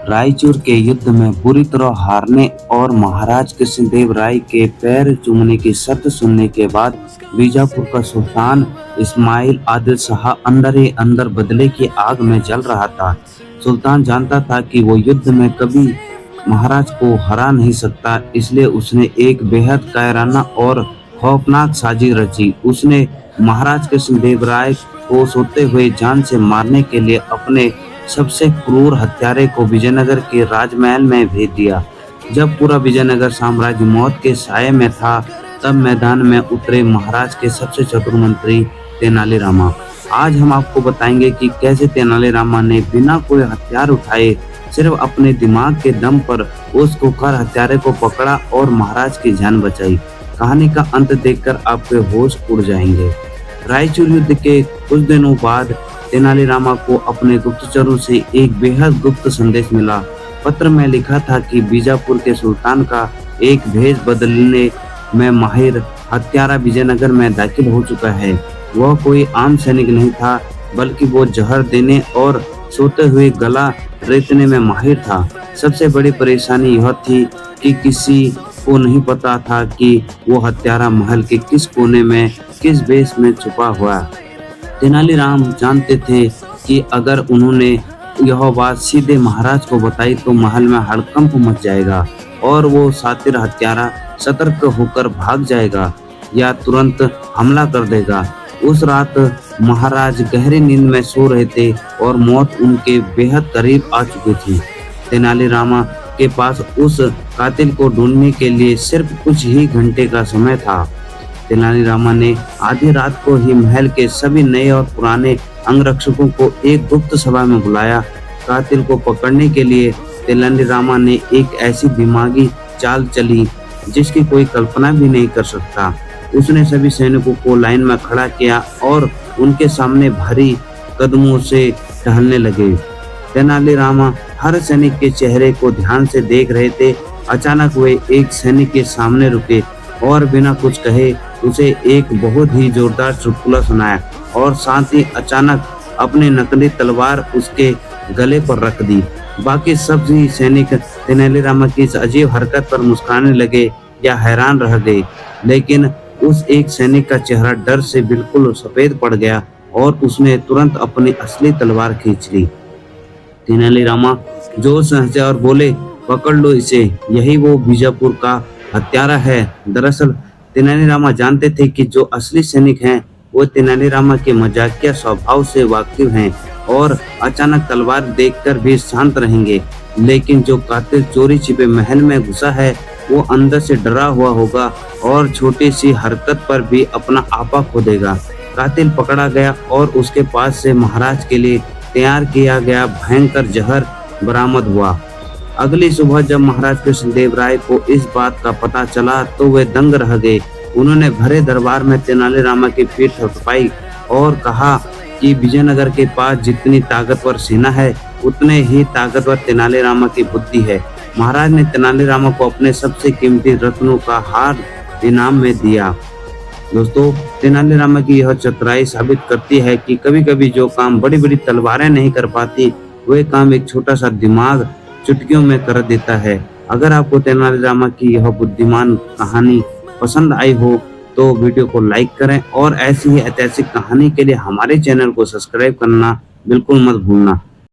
रायचूर के युद्ध में बुरी तरह हारने और महाराज कृष्णदेव राय के पैर चूमने की शर्त सुनने के बाद बीजापुर का सुल्तान इस्माइल आदिल शाह अंदर ही अंदर बदले की आग में जल रहा था। सुल्तान जानता था कि वो युद्ध में कभी महाराज को हरा नहीं सकता, इसलिए उसने एक बेहद कायराना और खौफनाक साजिश रची। उसने महाराज कृष्णदेव राय को सोते हुए जान से मारने के लिए अपने सबसे क्रूर हत्यारे को विजयनगर के राजमहल में भेज दिया। जब पूरा विजयनगर साम्राज्य मौत के साये में था, तब मैदान में उतरे महाराज के सबसे चतुर मंत्री तेनालीरामा। आज हम आपको बताएंगे कि कैसे तेनालीरामा ने बिना कोई हथियार उठाए सिर्फ अपने दिमाग के दम पर उस कुख्यात हत्यारे को पकड़ा और महाराज की जान बचाई। कहानी का अंत देखकर आपके होश उड़ जाएंगे। रायचूर युद्ध के कुछ दिनों बाद तेनालीरामा को अपने गुप्तचरों से एक बेहद गुप्त संदेश मिला। पत्र में लिखा था कि बीजापुर के सुल्तान का एक भेष बदलने में माहिर हत्यारा विजयनगर में दाखिल हो चुका है। वह कोई आम सैनिक नहीं था, बल्कि वो जहर देने और सोते हुए गला रेतने में माहिर था। सबसे बड़ी परेशानी यह थी कि किसी को नहीं पता था कि वो हत्यारा महल के किस कोने में किस भेष में छुपा हुआ। तेनालीराम जानते थे कि अगर उन्होंने यह बात सीधे महाराज को बताई तो महल में हड़कंप मच जाएगा और वो शातिर हत्यारा सतर्क होकर भाग जाएगा या तुरंत हमला कर देगा। उस रात महाराज गहरी नींद में सो रहे थे और मौत उनके बेहद करीब आ चुकी थी। तेनालीरामा के पास उस कातिल को ढूंढने के लिए सिर्फ कुछ ही घंटे का समय था। तेनालीरामा ने आधी रात को ही महल के सभी नए और पुराने अंगरक्षकों को एक गुप्त सभा में बुलाया। कातिल को पकड़ने के लिए तेनालीरामा ने एक ऐसी दिमागी चाल चली जिसकी कोई कल्पना भी नहीं कर सकता। उसने सभी सैनिकों को लाइन में खड़ा किया और उनके सामने भारी कदमों से टहलने लगे। तेनालीरामा हर सैनिक के चेहरे को ध्यान से देख रहे थे। अचानक वे एक सैनिक के सामने रुके और बिना कुछ कहे उसे एक बहुत ही जोरदार चुटकुला सुनाया और साथ ही अचानक अपनी नकली तलवार उसके गले पर रख दी। बाकी सभी सैनिक तेनालीरामा की इस अजीब हरकत पर मुस्कुराने लगे या हैरान रह गए, लेकिन उस एक सैनिक का चेहरा डर से बिल्कुल सफेद पड़ गया और उसने तुरंत अपनी असली तलवार खींच ली। तेनालीरामा जोर से हंसे और बोले, पकड़ लो इसे, यही वो बीजापुर का हत्यारा है। दरअसल तेनालीरामा जानते थे कि जो असली सैनिक हैं वो तेनालीरामा के मजाकिया स्वभाव से वाकिफ हैं और अचानक तलवार देखकर भी शांत रहेंगे, लेकिन जो कातिल चोरी छिपे महल में घुसा है वो अंदर से डरा हुआ होगा और छोटी सी हरकत पर भी अपना आपा खो देगा। कातिल पकड़ा गया और उसके पास से महाराज के लिए तैयार किया गया भयंकर जहर बरामद हुआ। अगली सुबह जब महाराज कृष्णदेव राय को इस बात का पता चला तो वे दंग रह गए। उन्होंने भरे दरबार में तेनालीरामा की पीठ थपथपाई और कहा कि विजयनगर के पास जितनी ताकतवर सेना है उतने ही ताकतवर तेनालीरामा की बुद्धि है। महाराज ने तेनालीरामा को अपने सबसे कीमती रत्नों का हार इनाम में दिया। दोस्तों, तेनालीरामा की यह चतुराई साबित करती है कि कभी कभी जो काम बड़ी बड़ी तलवारें नहीं कर पाती, वह काम एक छोटा सा दिमाग चुटकियों में कर देता है। अगर आपको तेनालीरामा की यह बुद्धिमान कहानी पसंद आई हो तो वीडियो को लाइक करें और ऐसी ही ऐतिहासिक कहानी के लिए हमारे चैनल को सब्सक्राइब करना बिल्कुल मत भूलना।